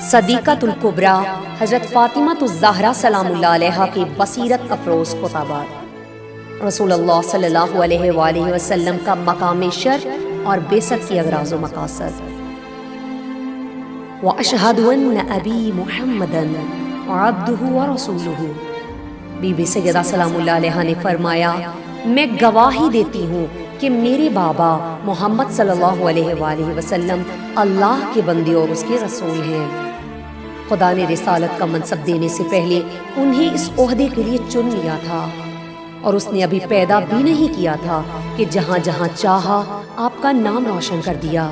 صدیقۃ الکبریٰ حضرت فاطمۃ الزہرا سلام اللہ علیہا کی بصیرت افروز خطابات، رسول اللہ صلی اللہ علیہ وآلہ وسلم کا مقام شرف اور بعثت کی اغراض و مقاصد۔ وَأَشْهَدُ أَنَّ أَبِي مُحَمَّدًا عَبْدُهُ وَرَسُولُهُ، بی بی سیدہ سلام اللہ علیہا نے فرمایا، میں گواہی دیتی ہوں کہ میرے بابا محمد صلی اللہ علیہ وآلہ وسلم اللہ کے بندے اور اس کے رسول ہیں۔ خدا نے رسالت کا منصب دینے سے پہلے انہیں اس عہدے کے لیے چن لیا تھا، اور اس نے ابھی پیدا بھی نہیں کیا تھا کہ جہاں جہاں چاہا آپ کا نام روشن کر دیا۔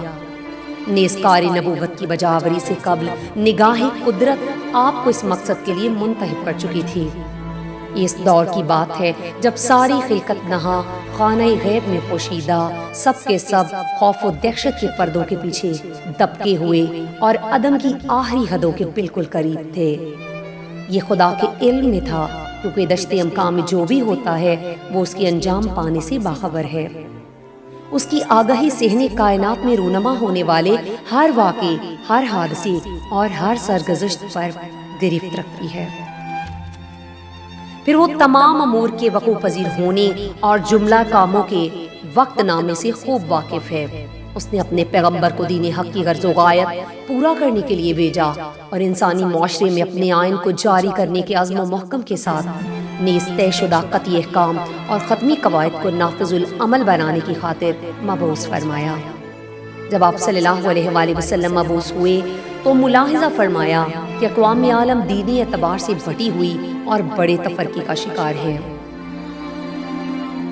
نیزکار نبوت کی بجاوری سے قبل نگاہ قدرت آپ کو اس مقصد کے لیے منتخب کر چکی تھی۔ یہ اس دور کی بات ہے جب ساری خلقت نہا خانہ غیب میں پوشیدہ، سب کے سب خوف و دہشت کے پردوں کے پیچھے دبکے ہوئے اور عدم کی آخری حدوں کے بالکل قریب تھے۔ یہ خدا کے علم میں تھا، کیونکہ دشت امکان میں جو بھی ہوتا ہے وہ اس کے انجام پانے سے باخبر ہے۔ اس کی آگاہی صحن کائنات میں رونما ہونے والے ہر واقعے، ہر حادثے اور ہر سرگزشت پر گرفت رکھتی ہے۔ پھر وہ تمام امور کے وقوع پذیر ہونے اور جملہ کاموں کے وقت نامے سے خوب واقف ہے۔ اس نے اپنے پیغمبر کو دین حق کی غرض و غایت پورا کرنے کے لیے بھیجا، اور انسانی معاشرے میں اپنے آئین کو جاری کرنے کے عزم و محکم کے ساتھ نیز طے شدہ قطعی احکام اور ختمی قواعد کو نافذ العمل بنانے کی خاطر مبعوث فرمایا۔ جب آپ صلی اللہ علیہ وآلہ وسلم مبعوث ہوئے تو ملاحظہ فرمایا کہ اقوام عالم دینی اعتبار سے بٹی ہوئی اور بڑے تفرقے کا شکار ہے۔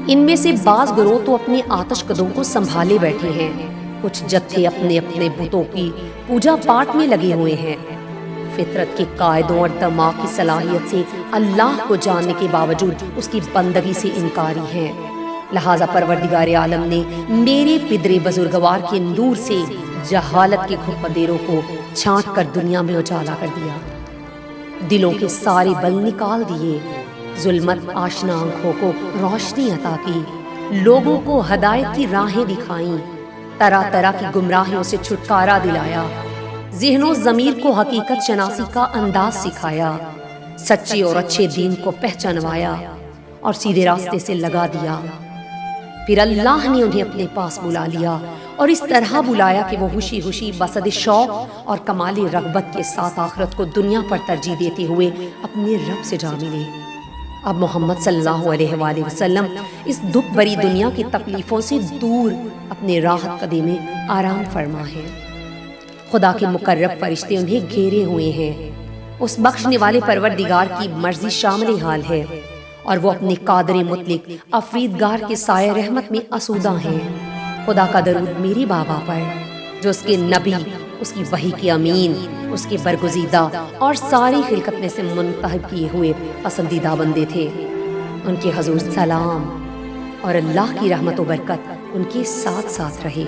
ان میں سے بعض گروہ تو اپنے آتش قدوں کو سنبھالے بیٹھے ہیں، کچھ جتھے اپنے اپنے بتوں کی پوجا پاٹ میں لگے ہوئے ہیں، فطرت کے قاعدوں اور دماغ کی صلاحیت سے اللہ کو جاننے کے باوجود اس کی بندگی سے انکاری ہیں۔ لہذا پروردگار عالم نے میرے پدرے بزرگوار کے نور سے جہالت کے گھپ اندھیروں کو چھانٹ کر دنیا میں اجالا کر دیا، دلوں کے سارے بل نکال دیے، ظلمت آشنا آنکھوں کو روشنی عطا کی، لوگوں کو ہدایت کی راہیں دکھائیں، طرح طرح کی گمراہیوں سے چھٹکارا دلایا، ذہن و ضمیر کو حقیقت شناسی کا انداز سکھایا، سچے اور اچھے دین کو پہچانوایا اور سیدھے راستے سے لگا دیا۔ پھر اللہ نے انہیں اپنے پاس بلا لیا، اور اس طرح بلایا کہ وہ خوشی خوشی بصد شوق اور کمال رغبت کے ساتھ آخرت کو دنیا پر ترجیح دیتے ہوئے اپنے رب سے جا ملے۔ اب محمد صلی اللہ علیہ وآلہ وسلم اس دکھ بری دنیا کی تکلیفوں سے دور اپنے راحت قدے میں آرام فرما ہے۔ خدا کے مقرب فرشتے انہیں گھیرے ہوئے ہیں۔ اس بخشنے والے پروردگار کی مرضی شامل حال ہے، اور وہ اپنے قادر مطلق افریدگار کے سایہ رحمت میں آسودہ ہیں۔ خدا کا درود میرے بابا پر، جو اس کے نبی، اس کی وحی کے امین، اس کے برگزیدہ اور ساری خلقت میں سے منتخب کیے ہوئے پسندیدہ بندے تھے۔ ان کے حضور سلام اور اللہ کی رحمت و برکت ان کے ساتھ ساتھ رہے۔